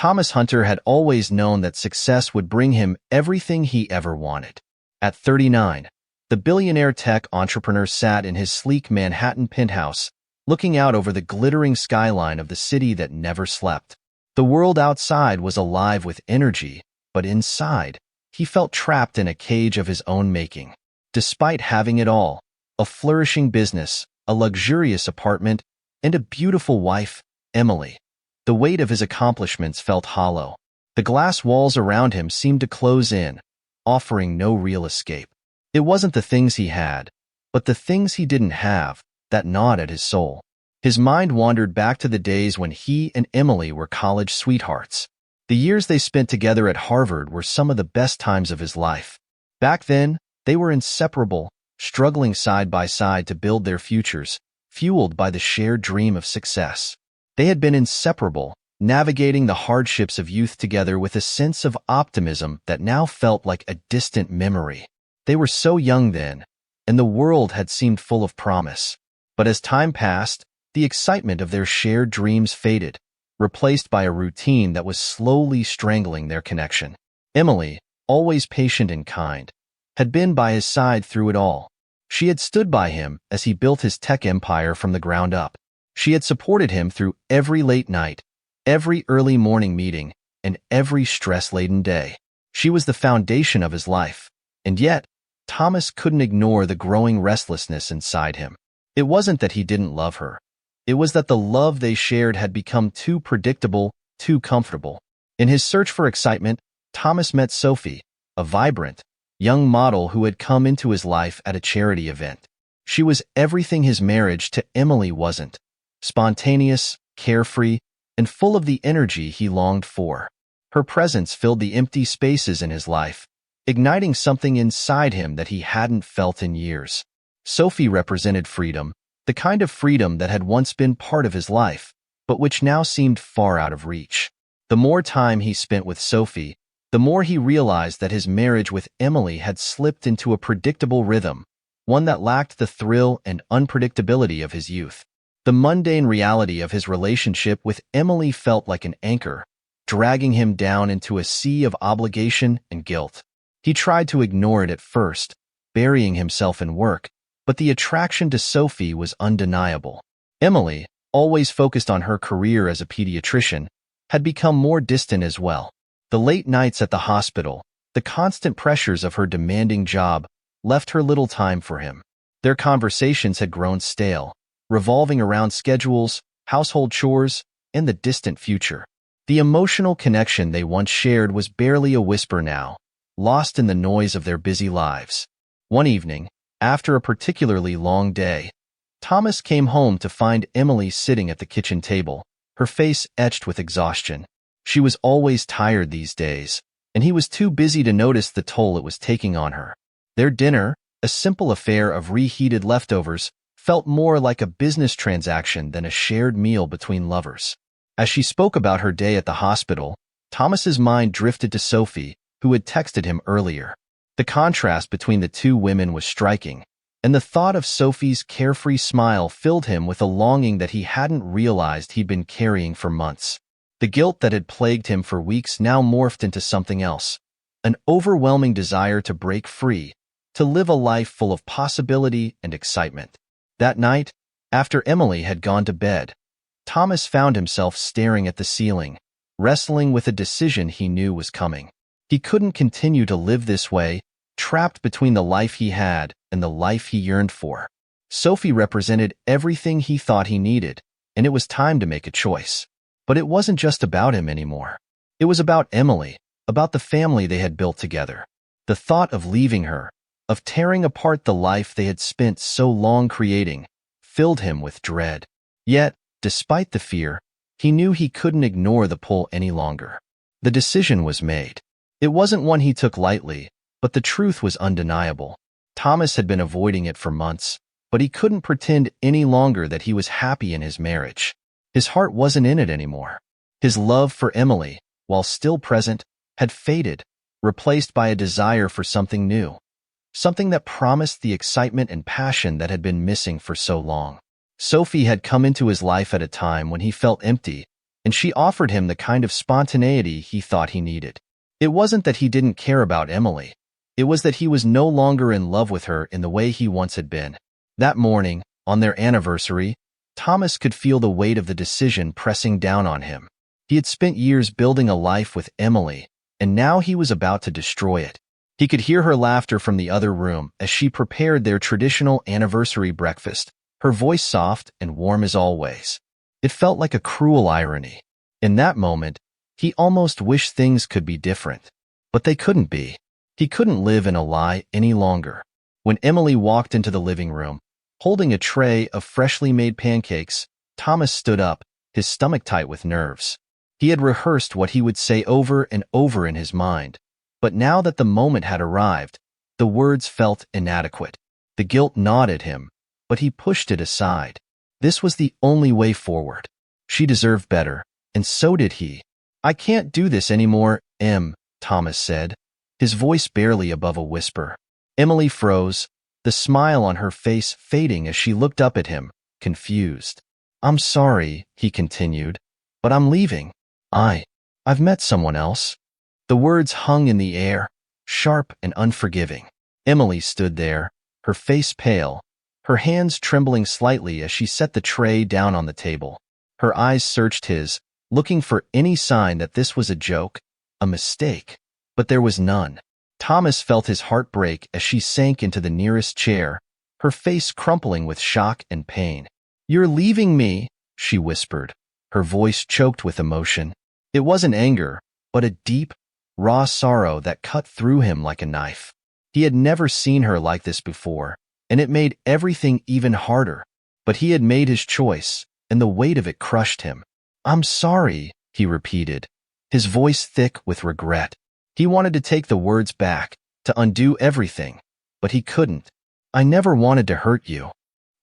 Thomas Hunter had always known that success would bring him everything he ever wanted. At 39, the billionaire tech entrepreneur sat in his sleek Manhattan penthouse, looking out over the glittering skyline of the city that never slept. The world outside was alive with energy, but inside, he felt trapped in a cage of his own making. Despite having it all, a flourishing business, a luxurious apartment, and a beautiful wife, Emily, the weight of his accomplishments felt hollow. The glass walls around him seemed to close in, offering no real escape. It wasn't the things he had, but the things he didn't have, that gnawed at his soul. His mind wandered back to the days when he and Emily were college sweethearts. The years they spent together at Harvard were some of the best times of his life. Back then, they were inseparable, struggling side by side to build their futures, fueled by the shared dream of success. They had been inseparable, navigating the hardships of youth together with a sense of optimism that now felt like a distant memory. They were so young then, and the world had seemed full of promise. But as time passed, the excitement of their shared dreams faded, replaced by a routine that was slowly strangling their connection. Emily, always patient and kind, had been by his side through it all. She had stood by him as he built his tech empire from the ground up. She had supported him through every late night, every early morning meeting, and every stress-laden day. She was the foundation of his life, and yet, Thomas couldn't ignore the growing restlessness inside him. It wasn't that he didn't love her. It was that the love they shared had become too predictable, too comfortable. In his search for excitement, Thomas met Sophie, a vibrant, young model who had come into his life at a charity event. She was everything his marriage to Emily wasn't: spontaneous, carefree, and full of the energy he longed for. Her presence filled the empty spaces in his life, igniting something inside him that he hadn't felt in years. Sophie represented freedom, the kind of freedom that had once been part of his life, but which now seemed far out of reach. The more time he spent with Sophie, the more he realized that his marriage with Emily had slipped into a predictable rhythm, one that lacked the thrill and unpredictability of his youth. The mundane reality of his relationship with Emily felt like an anchor, dragging him down into a sea of obligation and guilt. He tried to ignore it at first, burying himself in work, but the attraction to Sophie was undeniable. Emily, always focused on her career as a pediatrician, had become more distant as well. The late nights at the hospital, the constant pressures of her demanding job, left her little time for him. Their conversations had grown stale, revolving around schedules, household chores, and the distant future. The emotional connection they once shared was barely a whisper now, lost in the noise of their busy lives. One evening, after a particularly long day, Thomas came home to find Emily sitting at the kitchen table, her face etched with exhaustion. She was always tired these days, and he was too busy to notice the toll it was taking on her. Their dinner, a simple affair of reheated leftovers, felt more like a business transaction than a shared meal between lovers. As she spoke about her day at the hospital, Thomas's mind drifted to Sophie, who had texted him earlier. The contrast between the two women was striking, and the thought of Sophie's carefree smile filled him with a longing that he hadn't realized he'd been carrying for months. The guilt that had plagued him for weeks now morphed into something else, an overwhelming desire to break free, to live a life full of possibility and excitement. That night, after Emily had gone to bed, Thomas found himself staring at the ceiling, wrestling with a decision he knew was coming. He couldn't continue to live this way, trapped between the life he had and the life he yearned for. Sophie represented everything he thought he needed, and it was time to make a choice. But it wasn't just about him anymore. It was about Emily, about the family they had built together. The thought of leaving her, of tearing apart the life they had spent so long creating, filled him with dread. Yet, despite the fear, he knew he couldn't ignore the pull any longer. The decision was made. It wasn't one he took lightly, but the truth was undeniable. Thomas had been avoiding it for months, but he couldn't pretend any longer that he was happy in his marriage. His heart wasn't in it anymore. His love for Emily, while still present, had faded, replaced by a desire for something new, something that promised the excitement and passion that had been missing for so long. Sophie had come into his life at a time when he felt empty, and she offered him the kind of spontaneity he thought he needed. It wasn't that he didn't care about Emily. It was that he was no longer in love with her in the way he once had been. That morning, on their anniversary, Thomas could feel the weight of the decision pressing down on him. He had spent years building a life with Emily, and now he was about to destroy it. He could hear her laughter from the other room as she prepared their traditional anniversary breakfast, her voice soft and warm as always. It felt like a cruel irony. In that moment, he almost wished things could be different. But they couldn't be. He couldn't live in a lie any longer. When Emily walked into the living room, holding a tray of freshly made pancakes, Thomas stood up, his stomach tight with nerves. He had rehearsed what he would say over and over in his mind, but now that the moment had arrived, the words felt inadequate. The guilt gnawed at him, but he pushed it aside. This was the only way forward. She deserved better, and so did he. "I can't do this anymore, Em," Thomas said, his voice barely above a whisper. Emily froze, the smile on her face fading as she looked up at him, confused. "I'm sorry," he continued, "but I'm leaving. I've met someone else." The words hung in the air, sharp and unforgiving. Emily stood there, her face pale, her hands trembling slightly as she set the tray down on the table. Her eyes searched his, looking for any sign that this was a joke, a mistake. But there was none. Thomas felt his heart break as she sank into the nearest chair, her face crumpling with shock and pain. "You're leaving me," she whispered, her voice choked with emotion. It wasn't anger, but a deep, raw sorrow that cut through him like a knife. He had never seen her like this before, and it made everything even harder. But he had made his choice, and the weight of it crushed him. "I'm sorry," he repeated, his voice thick with regret. He wanted to take the words back, to undo everything, but he couldn't. "I never wanted to hurt you."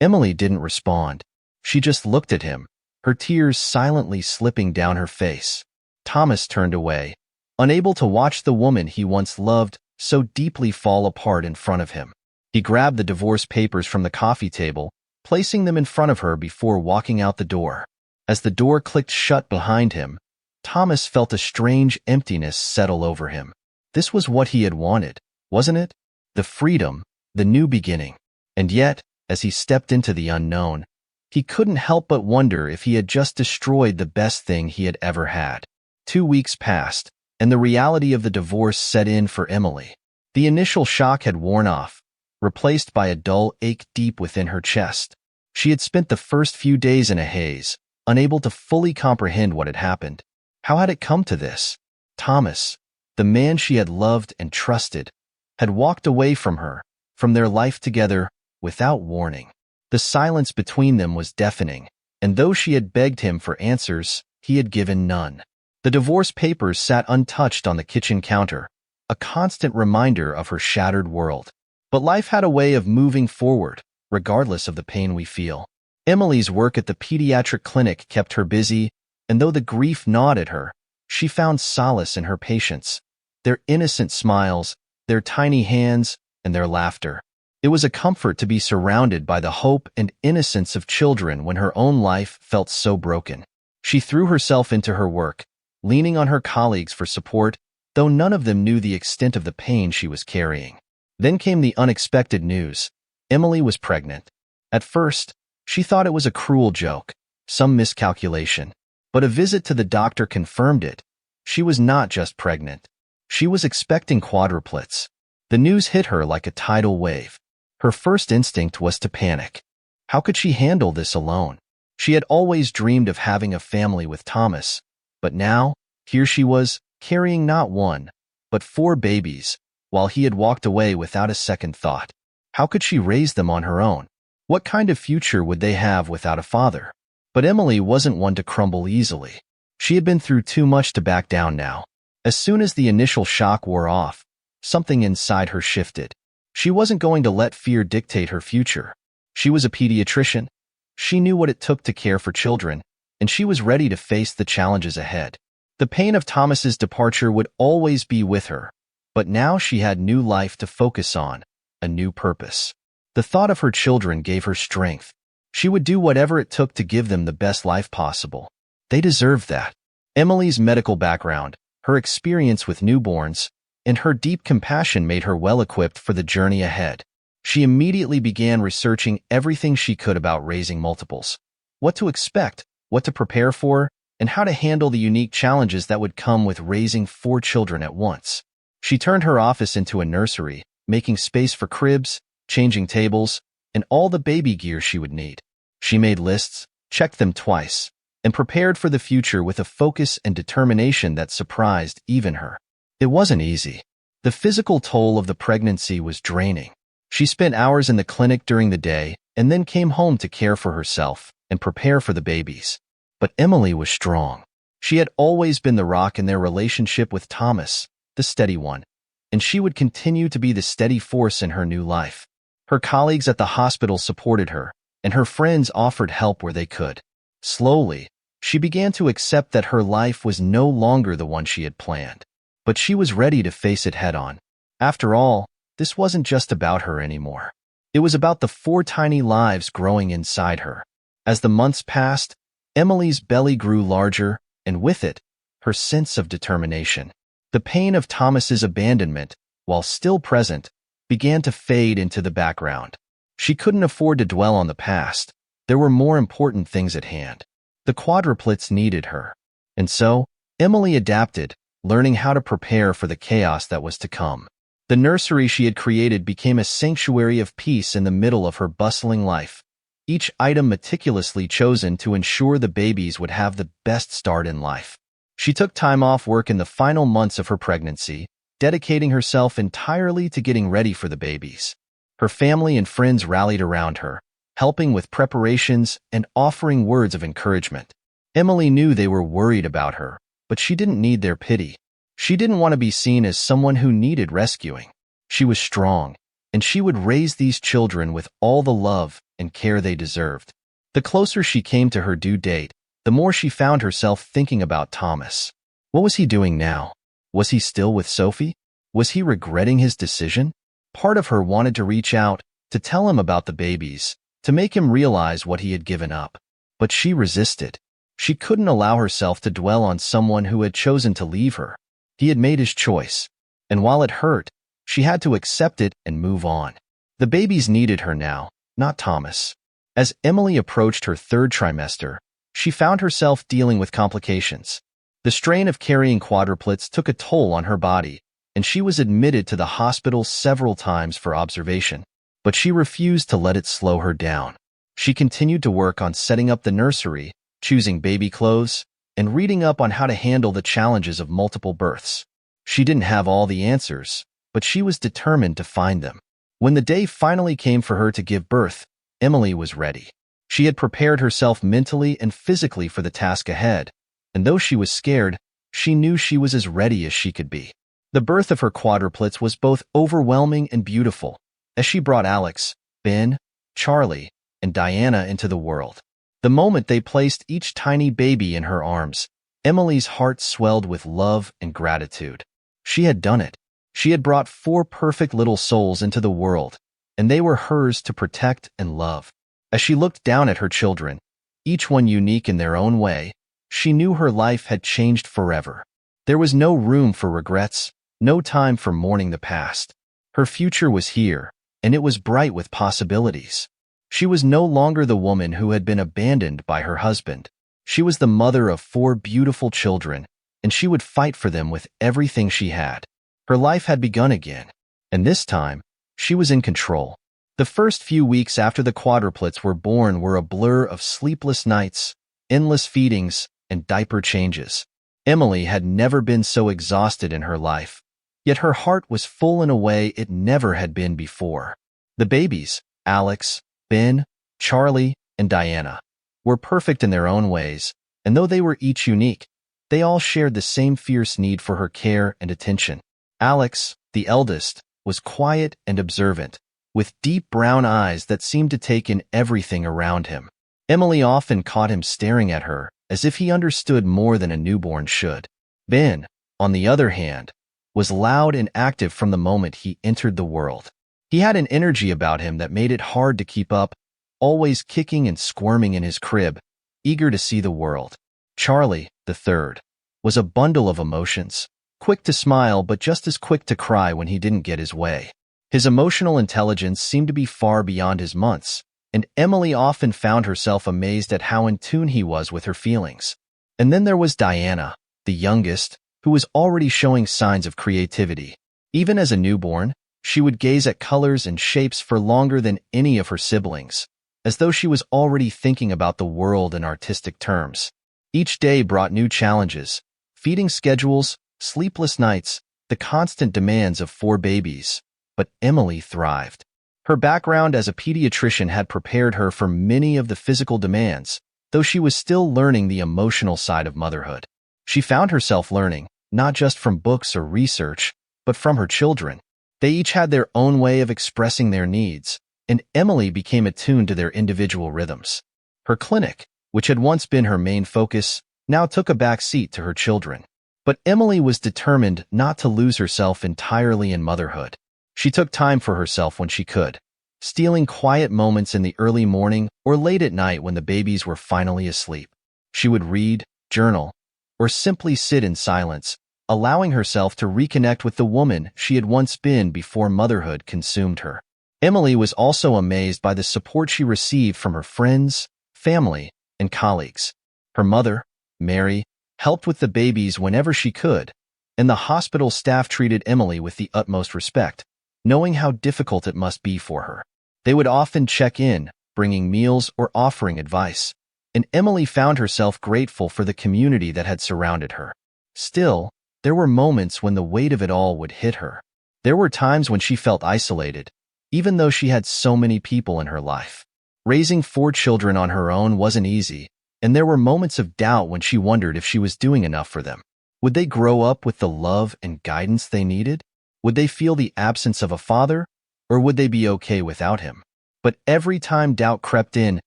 Emily didn't respond. She just looked at him, her tears silently slipping down her face. Thomas turned away, unable to watch the woman he once loved so deeply fall apart in front of him. He grabbed the divorce papers from the coffee table, placing them in front of her before walking out the door. As the door clicked shut behind him, Thomas felt a strange emptiness settle over him. This was what he had wanted, wasn't it? The freedom, the new beginning. And yet, as he stepped into the unknown, he couldn't help but wonder if he had just destroyed the best thing he had ever had. 2 weeks passed, and the reality of the divorce set in for Emily. The initial shock had worn off, replaced by a dull ache deep within her chest. She had spent the first few days in a haze, unable to fully comprehend what had happened. How had it come to this? Thomas, the man she had loved and trusted, had walked away from her, from their life together, without warning. The silence between them was deafening, and though she had begged him for answers, he had given none. The divorce papers sat untouched on the kitchen counter, a constant reminder of her shattered world. But life had a way of moving forward, regardless of the pain we feel. Emily's work at the pediatric clinic kept her busy, and though the grief gnawed at her, she found solace in her patients, their innocent smiles, their tiny hands, and their laughter. It was a comfort to be surrounded by the hope and innocence of children when her own life felt so broken. She threw herself into her work, leaning on her colleagues for support, though none of them knew the extent of the pain she was carrying. Then came the unexpected news. Emily was pregnant. At first, she thought it was a cruel joke, some miscalculation. But a visit to the doctor confirmed it. She was not just pregnant. She was expecting quadruplets. The news hit her like a tidal wave. Her first instinct was to panic. How could she handle this alone? She had always dreamed of having a family with Thomas, but now, here she was, carrying not one, but 4 babies, while he had walked away without a second thought. How could she raise them on her own? What kind of future would they have without a father? But Emily wasn't one to crumble easily. She had been through too much to back down now. As soon as the initial shock wore off, something inside her shifted. She wasn't going to let fear dictate her future. She was a pediatrician. She knew what it took to care for children, and she was ready to face the challenges ahead. The pain of Thomas's departure would always be with her, but now she had new life to focus on, a new purpose. The thought of her children gave her strength. She would do whatever it took to give them the best life possible. They deserved that. Emily's medical background, her experience with newborns, and her deep compassion made her well-equipped for the journey ahead. She immediately began researching everything she could about raising multiples, what to expect, what to prepare for, and how to handle the unique challenges that would come with raising 4 children at once. She turned her office into a nursery, making space for cribs, changing tables, and all the baby gear she would need. She made lists, checked them twice, and prepared for the future with a focus and determination that surprised even her. It wasn't easy. The physical toll of the pregnancy was draining. She spent hours in the clinic during the day and then came home to care for herself and prepare for the babies. But Emily was strong. She had always been the rock in their relationship with Thomas, the steady one, and she would continue to be the steady force in her new life. Her colleagues at the hospital supported her, and her friends offered help where they could. Slowly, she began to accept that her life was no longer the one she had planned. But she was ready to face it head-on. After all, this wasn't just about her anymore. It was about the 4 tiny lives growing inside her. As the months passed, Emily's belly grew larger, and with it, her sense of determination. The pain of Thomas's abandonment, while still present, began to fade into the background. She couldn't afford to dwell on the past. There were more important things at hand. The quadruplets needed her. And so, Emily adapted, learning how to prepare for the chaos that was to come. The nursery she had created became a sanctuary of peace in the middle of her bustling life, each item meticulously chosen to ensure the babies would have the best start in life. She took time off work in the final months of her pregnancy, dedicating herself entirely to getting ready for the babies. Her family and friends rallied around her, helping with preparations and offering words of encouragement. Emily knew they were worried about her, but she didn't need their pity. She didn't want to be seen as someone who needed rescuing. She was strong, and she would raise these children with all the love and care they deserved. The closer she came to her due date, the more she found herself thinking about Thomas. What was he doing now? Was he still with Sophie? Was he regretting his decision? Part of her wanted to reach out, to tell him about the babies, to make him realize what he had given up. But she resisted. She couldn't allow herself to dwell on someone who had chosen to leave her. He had made his choice, and while it hurt, she had to accept it and move on. The babies needed her now, not Thomas. As Emily approached her 3rd trimester, she found herself dealing with complications. The strain of carrying quadruplets took a toll on her body, and she was admitted to the hospital several times for observation. But she refused to let it slow her down. She continued to work on setting up the nursery, choosing baby clothes, and reading up on how to handle the challenges of multiple births. She didn't have all the answers, but she was determined to find them. When the day finally came for her to give birth, Emily was ready. She had prepared herself mentally and physically for the task ahead, and though she was scared, she knew she was as ready as she could be. The birth of her quadruplets was both overwhelming and beautiful, as she brought Alex, Ben, Charlie, and Diana into the world. The moment they placed each tiny baby in her arms, Emily's heart swelled with love and gratitude. She had done it. She had brought 4 perfect little souls into the world, and they were hers to protect and love. As she looked down at her children, each one unique in their own way, she knew her life had changed forever. There was no room for regrets, no time for mourning the past. Her future was here, and it was bright with possibilities. She was no longer the woman who had been abandoned by her husband. She was the mother of 4 beautiful children, and she would fight for them with everything she had. Her life had begun again, and this time, she was in control. The first few weeks after the quadruplets were born were a blur of sleepless nights, endless feedings, and diaper changes. Emily had never been so exhausted in her life, yet her heart was full in a way it never had been before. The babies, Alex, Ben, Charlie, and Diana, were perfect in their own ways, and though they were each unique, they all shared the same fierce need for her care and attention. Alex, the eldest, was quiet and observant, with deep brown eyes that seemed to take in everything around him. Emily often caught him staring at her, as if he understood more than a newborn should. Ben, on the other hand, was loud and active from the moment he entered the world. He had an energy about him that made it hard to keep up, always kicking and squirming in his crib, eager to see the world. Charlie, the 3rd, was a bundle of emotions, quick to smile but just as quick to cry when he didn't get his way. His emotional intelligence seemed to be far beyond his months, and Emily often found herself amazed at how in tune he was with her feelings. And then there was Diana, the youngest, who was already showing signs of creativity. Even as a newborn, she would gaze at colors and shapes for longer than any of her siblings, as though she was already thinking about the world in artistic terms. Each day brought new challenges: feeding schedules, sleepless nights, the constant demands of 4 babies. But Emily thrived. Her background as a pediatrician had prepared her for many of the physical demands, though she was still learning the emotional side of motherhood. She found herself learning, not just from books or research, but from her children. They each had their own way of expressing their needs, and Emily became attuned to their individual rhythms. Her clinic, which had once been her main focus, now took a back seat to her children. But Emily was determined not to lose herself entirely in motherhood. She took time for herself when she could, stealing quiet moments in the early morning or late at night when the babies were finally asleep. She would read, journal, or simply sit in silence, allowing herself to reconnect with the woman she had once been before motherhood consumed her. Emily was also amazed by the support she received from her friends, family, and colleagues. Her mother, Mary, helped with the babies whenever she could, and the hospital staff treated Emily with the utmost respect, knowing how difficult it must be for her. They would often check in, bringing meals or offering advice, and Emily found herself grateful for the community that had surrounded her. Still, there were moments when the weight of it all would hit her. There were times when she felt isolated, even though she had so many people in her life. Raising 4 children on her own wasn't easy, and there were moments of doubt when she wondered if she was doing enough for them. Would they grow up with the love and guidance they needed? Would they feel the absence of a father, or would they be okay without him? But every time doubt crept in,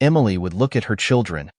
Emily would look at her children,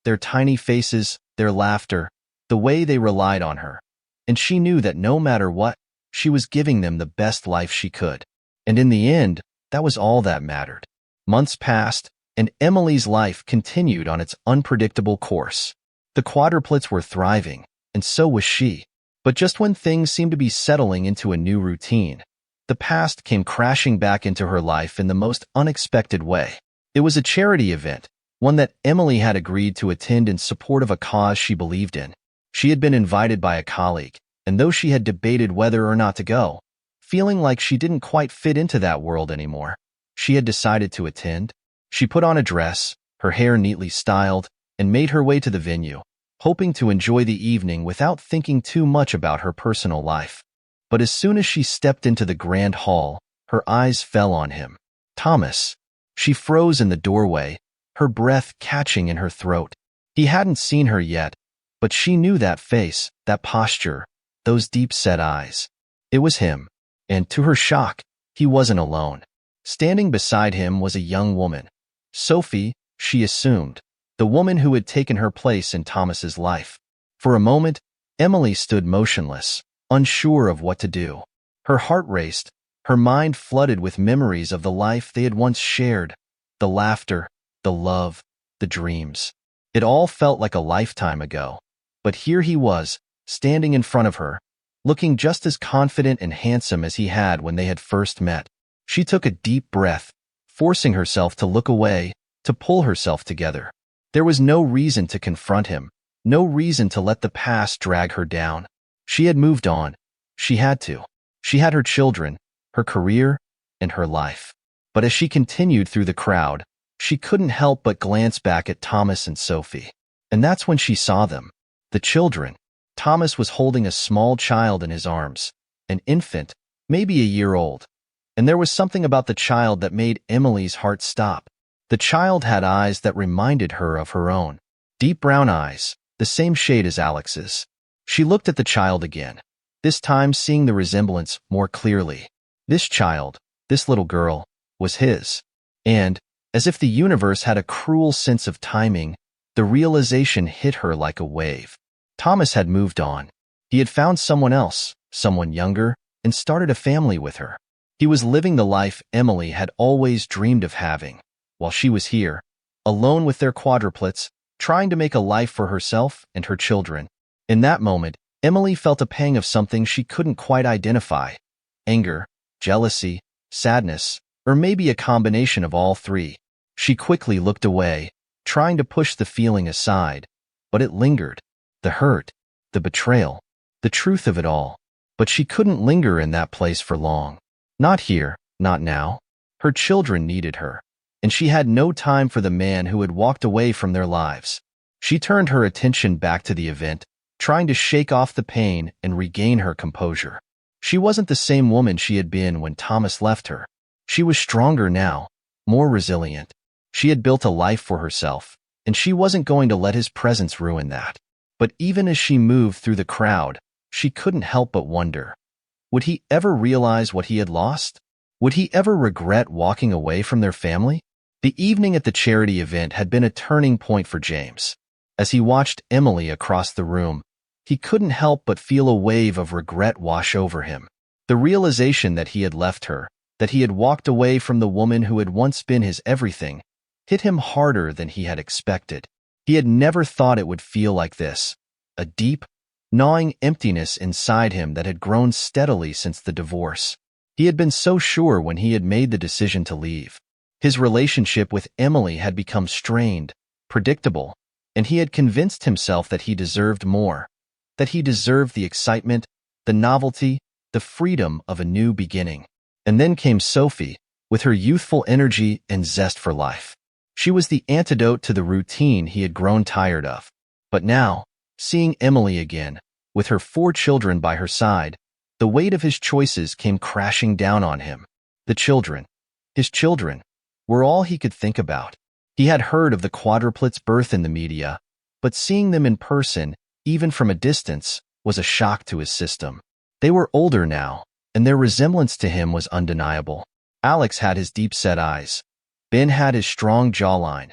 their tiny faces, their laughter, the way they relied on her, and she knew that no matter what, she was giving them the best life she could. And in the end, that was all that mattered. Months passed, and Emily's life continued on its unpredictable course. The quadruplets were thriving, and so was she. But just when things seemed to be settling into a new routine, the past came crashing back into her life in the most unexpected way. It was a charity event, one that Emily had agreed to attend in support of a cause she believed in. She had been invited by a colleague, and though she had debated whether or not to go, feeling like she didn't quite fit into that world anymore, she had decided to attend. She put on a dress, her hair neatly styled, and made her way to the venue, hoping to enjoy the evening without thinking too much about her personal life. But as soon as she stepped into the grand hall, her eyes fell on him. Thomas. She froze in the doorway, her breath catching in her throat. He hadn't seen her yet, but she knew that face, that posture, those deep-set eyes. It was him, and to her shock, he wasn't alone. Standing beside him was a young woman. Sophie, she assumed, the woman who had taken her place in Thomas's life. For a moment, Emily stood motionless, unsure of what to do. Her heart raced, her mind flooded with memories of the life they had once shared, the laughter, the love, the dreams. It all felt like a lifetime ago, but here he was, standing in front of her, looking just as confident and handsome as he had when they had first met. She took a deep breath, forcing herself to look away, to pull herself together. There was no reason to confront him, no reason to let the past drag her down. She had moved on. She had to. She had her children, her career, and her life. But as she continued through the crowd, she couldn't help but glance back at Thomas and Sophie. And that's when she saw them. The children. Thomas was holding a small child in his arms, an infant, maybe a year old. And there was something about the child that made Emily's heart stop. The child had eyes that reminded her of her own. Deep brown eyes, the same shade as Alex's. She looked at the child again, this time seeing the resemblance more clearly. This child, this little girl, was his. And, as if the universe had a cruel sense of timing, the realization hit her like a wave. Thomas had moved on. He had found someone else, someone younger, and started a family with her. He was living the life Emily had always dreamed of having, while she was here, alone with their quadruplets, trying to make a life for herself and her children. In that moment, Emily felt a pang of something she couldn't quite identify: anger, jealousy, sadness, or maybe a combination of all three. She quickly looked away, trying to push the feeling aside, but it lingered. The hurt, the betrayal, the truth of it all. But she couldn't linger in that place for long. Not here, not now. Her children needed her, and she had no time for the man who had walked away from their lives. She turned her attention back to the event, trying to shake off the pain and regain her composure. She wasn't the same woman she had been when Thomas left her. She was stronger now, more resilient. She had built a life for herself, and she wasn't going to let his presence ruin that. But even as she moved through the crowd, she couldn't help but wonder, would he ever realize what he had lost? Would he ever regret walking away from their family? The evening at the charity event had been a turning point for James. As he watched Emily across the room, he couldn't help but feel a wave of regret wash over him. The realization that he had left her, that he had walked away from the woman who had once been his everything, hit him harder than he had expected. He had never thought it would feel like this, a deep, gnawing emptiness inside him that had grown steadily since the divorce. He had been so sure when he had made the decision to leave. His relationship with Emily had become strained, predictable, and he had convinced himself that he deserved more, that he deserved the excitement, the novelty, the freedom of a new beginning. And then came Sophie, with her youthful energy and zest for life. She was the antidote to the routine he had grown tired of. But now, seeing Emily again, with her 4 children by her side, the weight of his choices came crashing down on him. The children, his children, were all he could think about. He had heard of the Quadruplets' birth in the media, but seeing them in person, even from a distance, was a shock to his system. They were older now, and their resemblance to him was undeniable. Alex had his deep-set eyes. Ben had his strong jawline.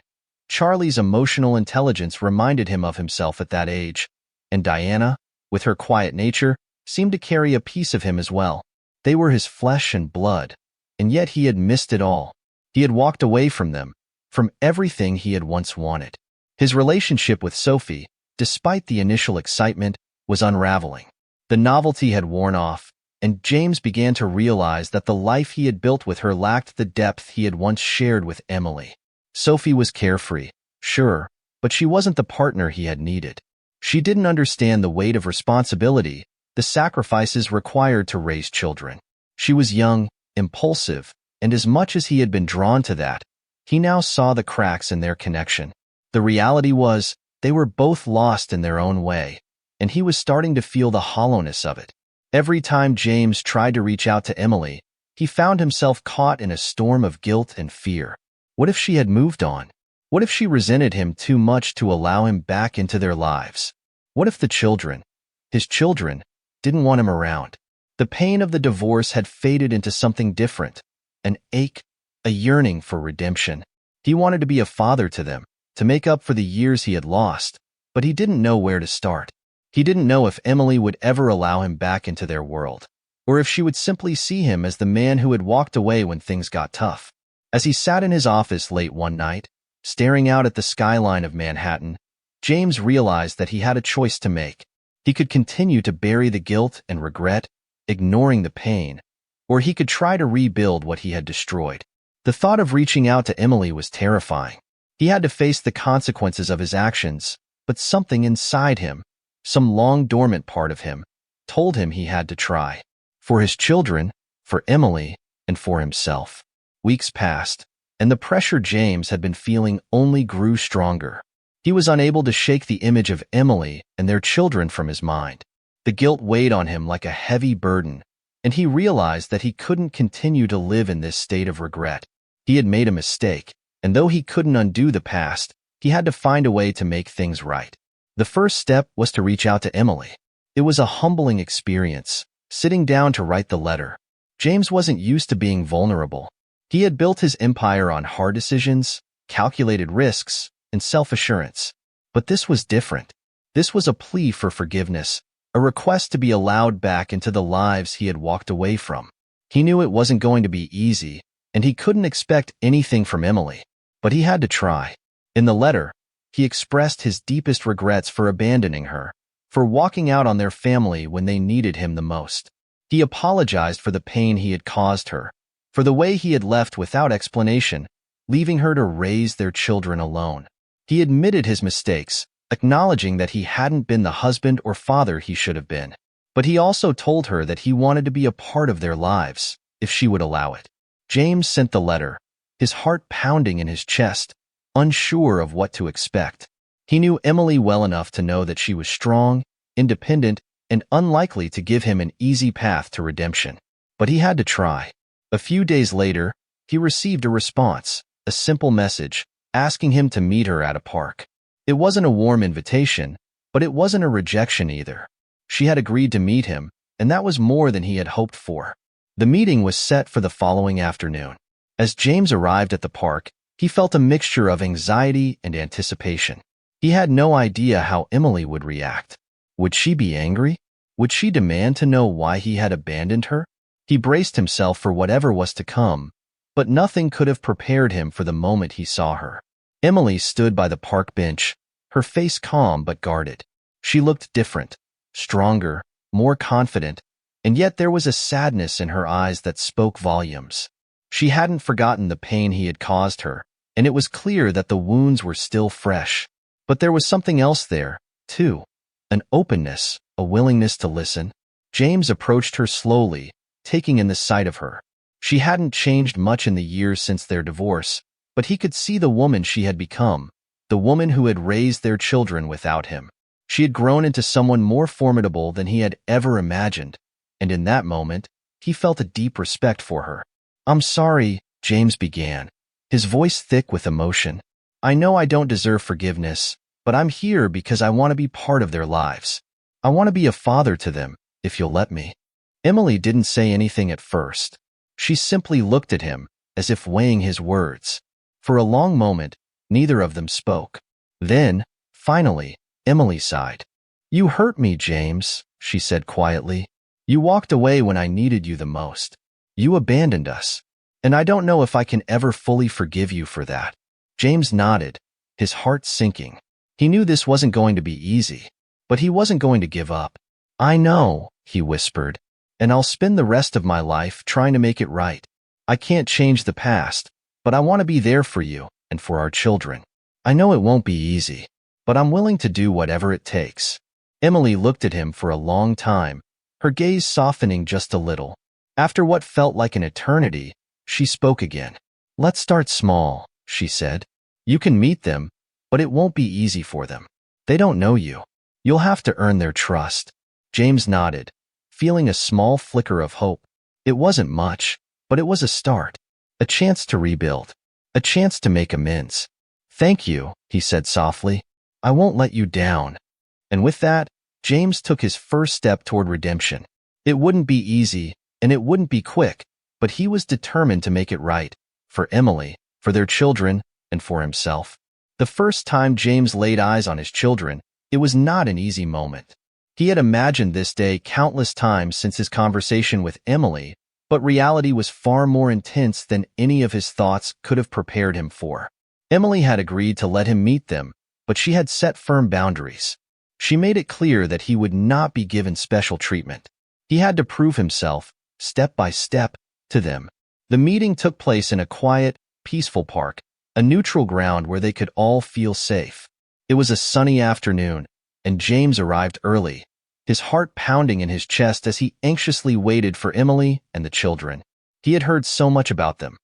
Charlie's emotional intelligence reminded him of himself at that age, and Diana, with her quiet nature, seemed to carry a piece of him as well. They were his flesh and blood, and yet he had missed it all. He had walked away from them, from everything he had once wanted. His relationship with Sophie, despite the initial excitement, was unraveling. The novelty had worn off, and James began to realize that the life he had built with her lacked the depth he had once shared with Emily. Sophie was carefree, sure, but she wasn't the partner he had needed. She didn't understand the weight of responsibility, the sacrifices required to raise children. She was young, impulsive, and as much as he had been drawn to that, he now saw the cracks in their connection. The reality was, they were both lost in their own way, and he was starting to feel the hollowness of it. Every time James tried to reach out to Emily, he found himself caught in a storm of guilt and fear. What if she had moved on? What if she resented him too much to allow him back into their lives? What if the children, his children, didn't want him around? The pain of the divorce had faded into something different, an ache, a yearning for redemption. He wanted to be a father to them, to make up for the years he had lost, but he didn't know where to start. He didn't know if Emily would ever allow him back into their world, or if she would simply see him as the man who had walked away when things got tough. As he sat in his office late one night, staring out at the skyline of Manhattan, James realized that he had a choice to make. He could continue to bury the guilt and regret, ignoring the pain, or he could try to rebuild what he had destroyed. The thought of reaching out to Emily was terrifying. He had to face the consequences of his actions, but something inside him, some long-dormant part of him, told him he had to try. For his children, for Emily, and for himself. Weeks passed, and the pressure James had been feeling only grew stronger. He was unable to shake the image of Emily and their children from his mind. The guilt weighed on him like a heavy burden, and he realized that he couldn't continue to live in this state of regret. He had made a mistake, and though he couldn't undo the past, he had to find a way to make things right. The first step was to reach out to Emily. It was a humbling experience, sitting down to write the letter. James wasn't used to being vulnerable. He had built his empire on hard decisions, calculated risks, and self-assurance. But this was different. This was a plea for forgiveness, a request to be allowed back into the lives he had walked away from. He knew it wasn't going to be easy, and he couldn't expect anything from Emily, but he had to try. In the letter, he expressed his deepest regrets for abandoning her, for walking out on their family when they needed him the most. He apologized for the pain he had caused her, for the way he had left without explanation, leaving her to raise their children alone. He admitted his mistakes, acknowledging that he hadn't been the husband or father he should have been. But he also told her that he wanted to be a part of their lives, if she would allow it. James sent the letter, his heart pounding in his chest, unsure of what to expect. He knew Emily well enough to know that she was strong, independent, and unlikely to give him an easy path to redemption. But he had to try. A few days later, he received a response, a simple message, asking him to meet her at a park. It wasn't a warm invitation, but it wasn't a rejection either. She had agreed to meet him, and that was more than he had hoped for. The meeting was set for the following afternoon. As James arrived at the park, he felt a mixture of anxiety and anticipation. He had no idea how Emily would react. Would she be angry? Would she demand to know why he had abandoned her? He braced himself for whatever was to come, but nothing could have prepared him for the moment he saw her. Emily stood by the park bench, her face calm but guarded. She looked different, stronger, more confident, and yet there was a sadness in her eyes that spoke volumes. She hadn't forgotten the pain he had caused her, and it was clear that the wounds were still fresh. But there was something else there, too. An openness, a willingness to listen. James approached her slowly, taking in the sight of her. She hadn't changed much in the years since their divorce, but he could see the woman she had become, the woman who had raised their children without him. She had grown into someone more formidable than he had ever imagined, and in that moment, he felt a deep respect for her. "I'm sorry," James began, his voice thick with emotion. "I know I don't deserve forgiveness, but I'm here because I want to be part of their lives. I want to be a father to them, if you'll let me." Emily didn't say anything at first. She simply looked at him, as if weighing his words. For a long moment, neither of them spoke. Then, finally, Emily sighed. "You hurt me, James," she said quietly. "You walked away when I needed you the most. You abandoned us, and I don't know if I can ever fully forgive you for that." James nodded, his heart sinking. He knew this wasn't going to be easy, but he wasn't going to give up. "I know," he whispered, "and I'll spend the rest of my life trying to make it right. I can't change the past, but I want to be there for you and for our children. I know it won't be easy, but I'm willing to do whatever it takes." Emily looked at him for a long time, her gaze softening just a little. After what felt like an eternity, she spoke again. "Let's start small," she said. "You can meet them, but it won't be easy for them. They don't know you. You'll have to earn their trust." James nodded, feeling a small flicker of hope. It wasn't much, but it was a start, a chance to rebuild, a chance to make amends. "Thank you," he said softly. "I won't let you down." And with that, James took his first step toward redemption. It wouldn't be easy, and it wouldn't be quick, but he was determined to make it right, for Emily, for their children, and for himself. The first time James laid eyes on his children, it was not an easy moment. He had imagined this day countless times since his conversation with Emily, but reality was far more intense than any of his thoughts could have prepared him for. Emily had agreed to let him meet them, but she had set firm boundaries. She made it clear that he would not be given special treatment. He had to prove himself, step by step, to them. The meeting took place in a quiet, peaceful park, a neutral ground where they could all feel safe. It was a sunny afternoon, and James arrived early, his heart pounding in his chest as he anxiously waited for Emily and the children. He had heard so much about them: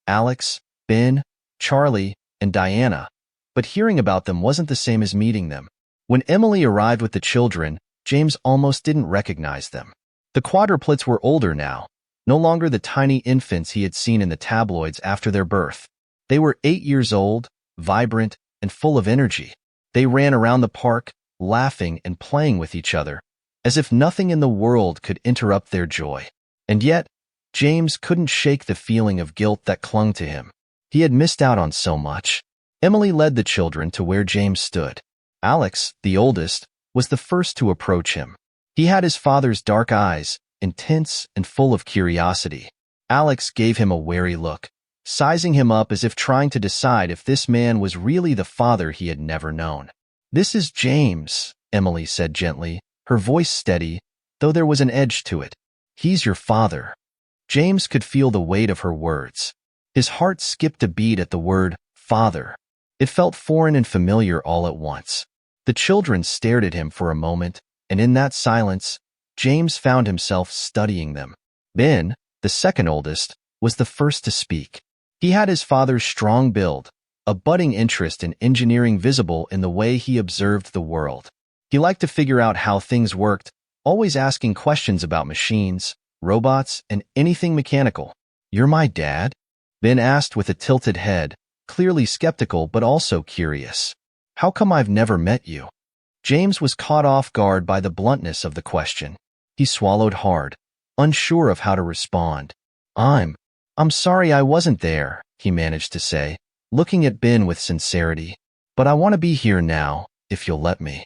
Alex, Ben, Charlie, and Diana, but hearing about them wasn't the same as meeting them. When Emily arrived with the children, James almost didn't recognize them. The Quadruplets were older now, no longer the tiny infants he had seen in the tabloids after their birth. They were 8 years old, vibrant, and full of energy. They ran around the park, laughing and playing with each other, as if nothing in the world could interrupt their joy. And yet, James couldn't shake the feeling of guilt that clung to him. He had missed out on so much. Emily led the children to where James stood. Alex, the oldest, was the first to approach him. He had his father's dark eyes, intense and full of curiosity. Alex gave him a wary look, sizing him up as if trying to decide if this man was really the father he had never known. "This is James," Emily said gently, her voice steady, though there was an edge to it. He's your father. James could feel the weight of her words. His heart skipped a beat at the word father. It felt foreign and familiar all at once. The children stared at him for a moment, and in that silence, James found himself studying them. Ben, the second oldest, was the first to speak. He had his father's strong build, a budding interest in engineering visible in the way he observed the world. He liked to figure out how things worked, always asking questions about machines, robots, and anything mechanical. "You're my dad?" Ben asked with a tilted head, clearly skeptical but also curious. "How come I've never met you?" James was caught off guard by the bluntness of the question. He swallowed hard, unsure of how to respond. I'm sorry I wasn't there," he managed to say, looking at Ben with sincerity. "But I want to be here now, if you'll let me."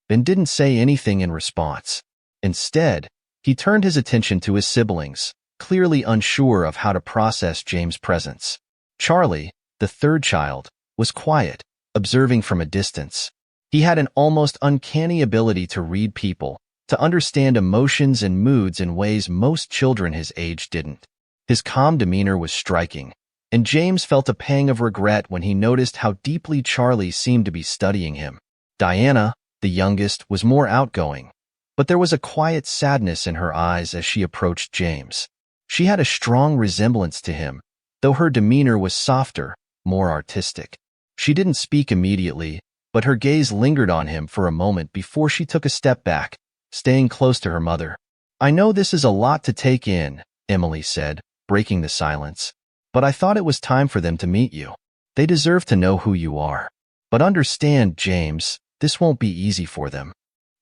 Ben didn't say anything in response. Instead, he turned his attention to his siblings, clearly unsure of how to process James' presence. Charlie, the third child, was quiet, observing from a distance. He had an almost uncanny ability to read people, to understand emotions and moods in ways most children his age didn't. His calm demeanor was striking, and James felt a pang of regret when he noticed how deeply Charlie seemed to be studying him. Diana, the youngest, was more outgoing, but there was a quiet sadness in her eyes as she approached James. She had a strong resemblance to him, though her demeanor was softer, more artistic. She didn't speak immediately, but her gaze lingered on him for a moment before she took a step back, staying close to her mother. "I know this is a lot to take in," Emily said, breaking the silence, "but I thought it was time for them to meet you. They deserve to know who you are. But understand, James, this won't be easy for them."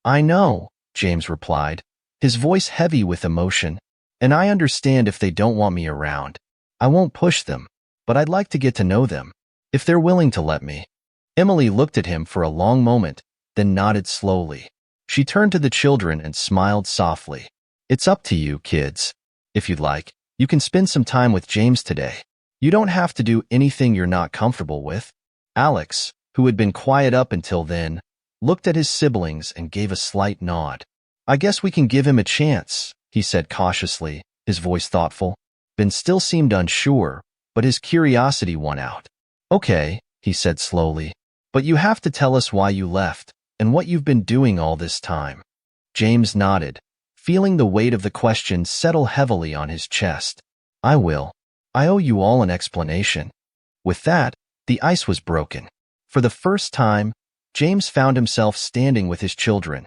"I know," James replied, his voice heavy with emotion, "and I understand if they don't want me around. I won't push them, but I'd like to get to know them, if they're willing to let me." Emily looked at him for a long moment, then nodded slowly. She turned to the children and smiled softly. "It's up to you, kids. If you'd like, you can spend some time with James today. You don't have to do anything you're not comfortable with." Alex, who had been quiet up until then, looked at his siblings and gave a slight nod. "I guess we can give him a chance," he said cautiously, his voice thoughtful. Ben still seemed unsure, but his curiosity won out. "Okay," he said slowly, "but you have to tell us why you left and what you've been doing all this time." James nodded, feeling the weight of the question settle heavily on his chest. "I will. I owe you all an explanation." With that, the ice was broken. For the first time, James found himself standing with his children,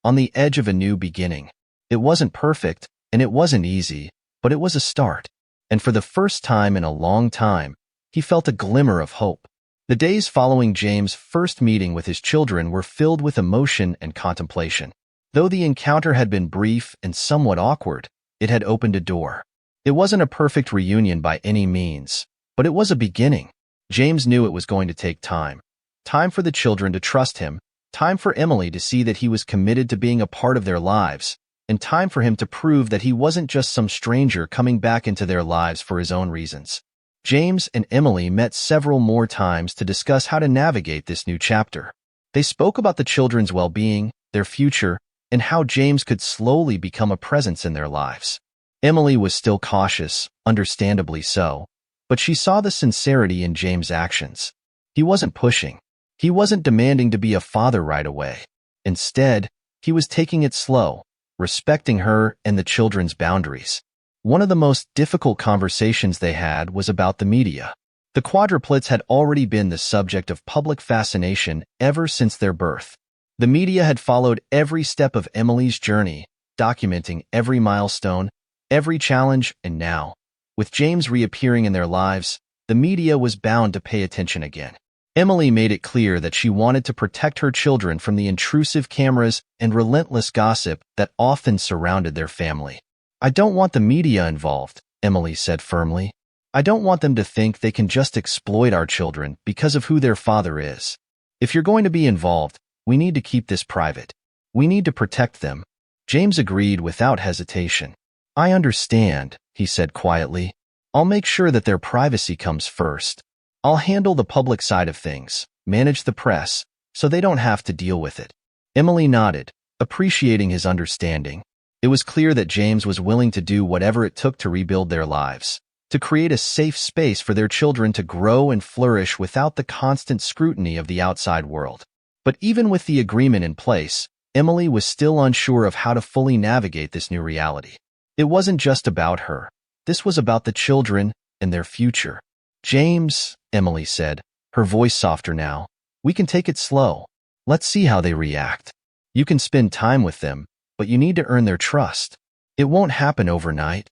on the edge of a new beginning. It wasn't perfect, and it wasn't easy, but it was a start. And for the first time in a long time, he felt a glimmer of hope. The days following James' first meeting with his children were filled with emotion and contemplation. Though the encounter had been brief and somewhat awkward, it had opened a door. It wasn't a perfect reunion by any means, but it was a beginning. James knew it was going to take time. Time for the children to trust him, time for Emily to see that he was committed to being a part of their lives, and time for him to prove that he wasn't just some stranger coming back into their lives for his own reasons. James and Emily met several more times to discuss how to navigate this new chapter. They spoke about the children's well-being, their future, and how James could slowly become a presence in their lives. Emily was still cautious, understandably so, but she saw the sincerity in James' actions. He wasn't pushing. He wasn't demanding to be a father right away. Instead, he was taking it slow, respecting her and the children's boundaries. One of the most difficult conversations they had was about the media. The quadruplets had already been the subject of public fascination ever since their birth. The media had followed every step of Emily's journey, documenting every milestone, every challenge, and now, with James reappearing in their lives, the media was bound to pay attention again. Emily made it clear that she wanted to protect her children from the intrusive cameras and relentless gossip that often surrounded their family. "I don't want the media involved," Emily said firmly. "I don't want them to think they can just exploit our children because of who their father is. If you're going to be involved, we need to keep this private. We need to protect them." James agreed without hesitation. "I understand," he said quietly. "I'll make sure that their privacy comes first. I'll handle the public side of things, manage the press, so they don't have to deal with it. Emily nodded, appreciating his understanding. It was clear that James was willing to do whatever it took to rebuild their lives, to create a safe space for their children to grow and flourish without the constant scrutiny of the outside world. But even with the agreement in place, Emily was still unsure of how to fully navigate this new reality. It wasn't just about her. This was about the children and their future. James, Emily said, her voice softer now, we can take it slow. Let's see how they react. You can spend time with them, but you need to earn their trust. It won't happen overnight.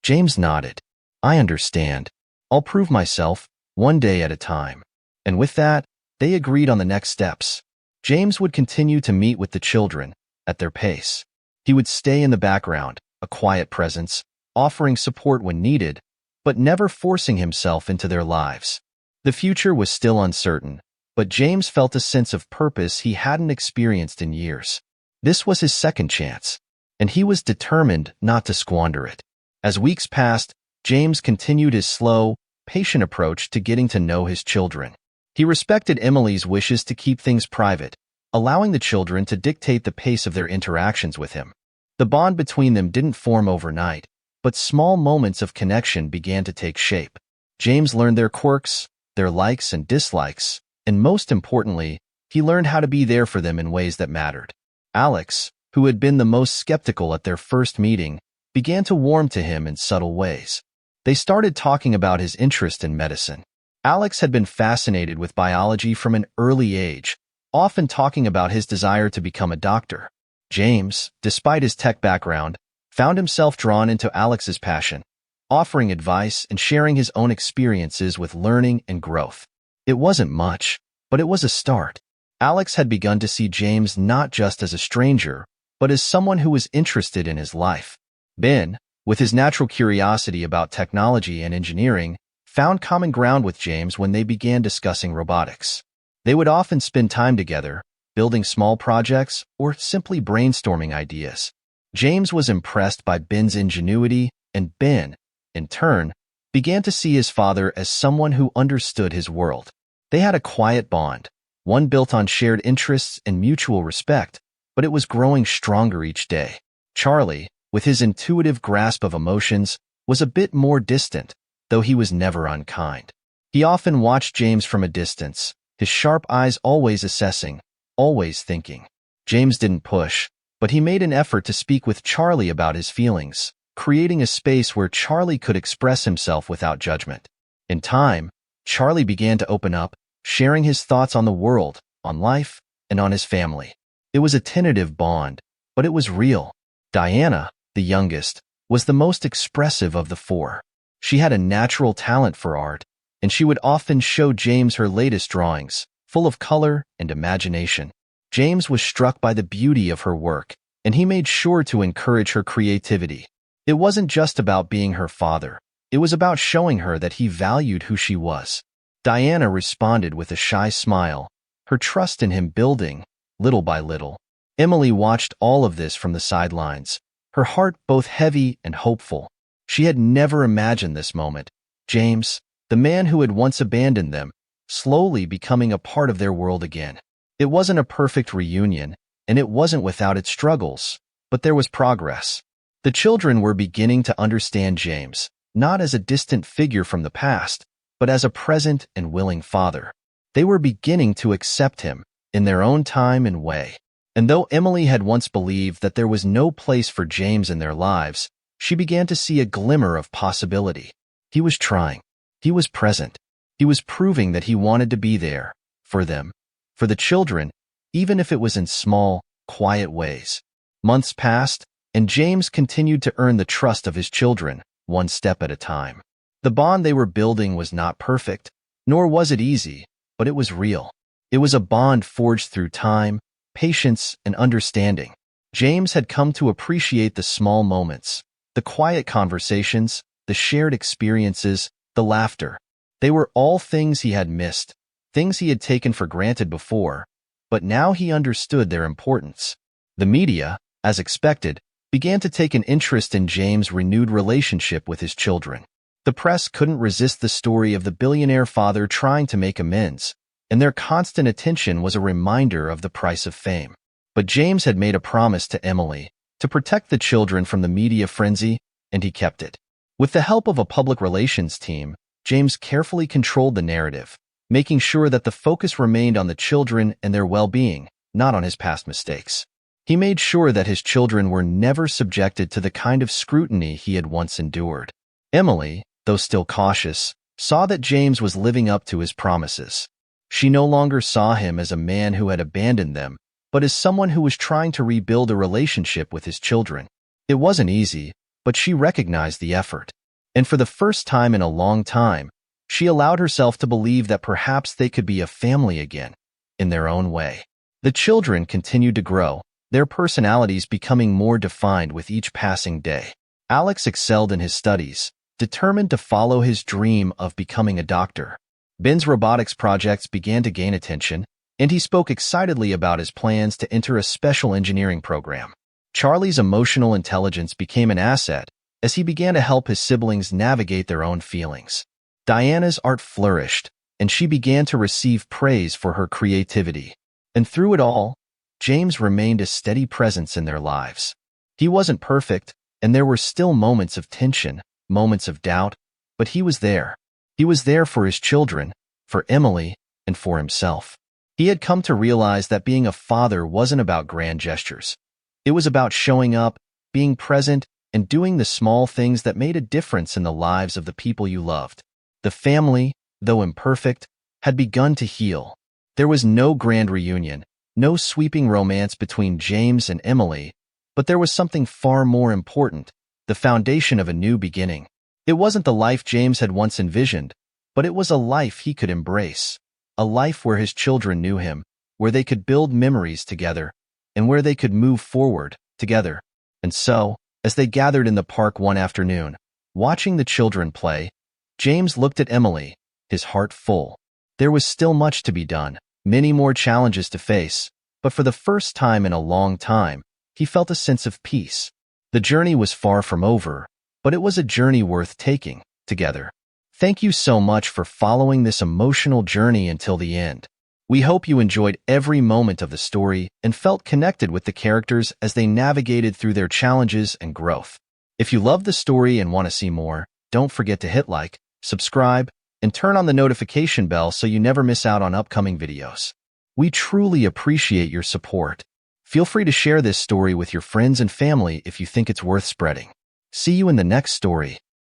James nodded. I understand. I'll prove myself, one day at a time. And with that, they agreed on the next steps. James would continue to meet with the children, at their pace. He would stay in the background, a quiet presence, offering support when needed, but never forcing himself into their lives. The future was still uncertain, but James felt a sense of purpose he hadn't experienced in years. This was his second chance, and he was determined not to squander it. As weeks passed, James continued his slow, patient approach to getting to know his children. He respected Emily's wishes to keep things private, allowing the children to dictate the pace of their interactions with him. The bond between them didn't form overnight, but small moments of connection began to take shape. James learned their quirks, their likes and dislikes, and most importantly, he learned how to be there for them in ways that mattered. Alex, who had been the most skeptical at their first meeting, began to warm to him in subtle ways. They started talking about his interest in medicine. Alex had been fascinated with biology from an early age, often talking about his desire to become a doctor. James, despite his tech background, found himself drawn into Alex's passion, offering advice and sharing his own experiences with learning and growth. It wasn't much, but it was a start. Alex had begun to see James not just as a stranger, but as someone who was interested in his life. Ben, with his natural curiosity about technology and engineering, found common ground with James when they began discussing robotics. They would often spend time together, building small projects or simply brainstorming ideas. James was impressed by Ben's ingenuity, and Ben, in turn, began to see his father as someone who understood his world. They had a quiet bond, one built on shared interests and mutual respect, but it was growing stronger each day. Charlie, with his intuitive grasp of emotions, was a bit more distant, though he was never unkind. He often watched James from a distance, his sharp eyes always assessing, always thinking. James didn't push, but he made an effort to speak with Charlie about his feelings, creating a space where Charlie could express himself without judgment. In time, Charlie began to open up, sharing his thoughts on the world, on life, and on his family. It was a tentative bond, but it was real. Diana, the youngest, was the most expressive of the four. She had a natural talent for art, and she would often show James her latest drawings, full of color and imagination. James was struck by the beauty of her work, and he made sure to encourage her creativity. It wasn't just about being her father. It was about showing her that he valued who she was. Diana responded with a shy smile, her trust in him building, little by little. Emily watched all of this from the sidelines, her heart both heavy and hopeful. She had never imagined this moment. James, the man who had once abandoned them, slowly becoming a part of their world again. It wasn't a perfect reunion, and it wasn't without its struggles, but there was progress. The children were beginning to understand James, not as a distant figure from the past, but as a present and willing father. They were beginning to accept him, in their own time and way. And though Emily had once believed that there was no place for James in their lives, she began to see a glimmer of possibility. He was trying. He was present. He was proving that he wanted to be there, for them, for the children, even if it was in small, quiet ways. Months passed, and James continued to earn the trust of his children, one step at a time. The bond they were building was not perfect, nor was it easy, but it was real. It was a bond forged through time, patience, and understanding. James had come to appreciate the small moments, the quiet conversations, the shared experiences, the laughter. They were all things he had missed, things he had taken for granted before, but now he understood their importance. The media, as expected, began to take an interest in James' renewed relationship with his children. The press couldn't resist the story of the billionaire father trying to make amends, and their constant attention was a reminder of the price of fame. But James had made a promise to Emily to protect the children from the media frenzy, and he kept it. With the help of a public relations team, James carefully controlled the narrative, making sure that the focus remained on the children and their well-being, not on his past mistakes. He made sure that his children were never subjected to the kind of scrutiny he had once endured. Emily, though still cautious, saw that James was living up to his promises. She no longer saw him as a man who had abandoned them, but as someone who was trying to rebuild a relationship with his children. It wasn't easy, but she recognized the effort. And for the first time in a long time, she allowed herself to believe that perhaps they could be a family again, in their own way. The children continued to grow, their personalities becoming more defined with each passing day. Alex excelled in his studies, determined to follow his dream of becoming a doctor. Ben's robotics projects began to gain attention, and he spoke excitedly about his plans to enter a special engineering program. Charlie's emotional intelligence became an asset as he began to help his siblings navigate their own feelings. Diana's art flourished, and she began to receive praise for her creativity. And through it all, James remained a steady presence in their lives. He wasn't perfect, and there were still moments of tension, moments of doubt, but he was there. He was there for his children, for Emily, and for himself. He had come to realize that being a father wasn't about grand gestures. It was about showing up, being present, and doing the small things that made a difference in the lives of the people you loved. The family, though imperfect, had begun to heal. There was no grand reunion, no sweeping romance between James and Emily, but there was something far more important, the foundation of a new beginning. It wasn't the life James had once envisioned, but it was a life he could embrace, a life where his children knew him, where they could build memories together, and where they could move forward together. And so, as they gathered in the park one afternoon, watching the children play, James looked at Emily, his heart full. There was still much to be done, many more challenges to face, but for the first time in a long time, he felt a sense of peace. The journey was far from over, but it was a journey worth taking, together. Thank you so much for following this emotional journey until the end. We hope you enjoyed every moment of the story and felt connected with the characters as they navigated through their challenges and growth. If you love the story and want to see more, don't forget to hit like, subscribe, and turn on the notification bell so you never miss out on upcoming videos. We truly appreciate your support. Feel free to share this story with your friends and family if you think it's worth spreading. See you in the next story.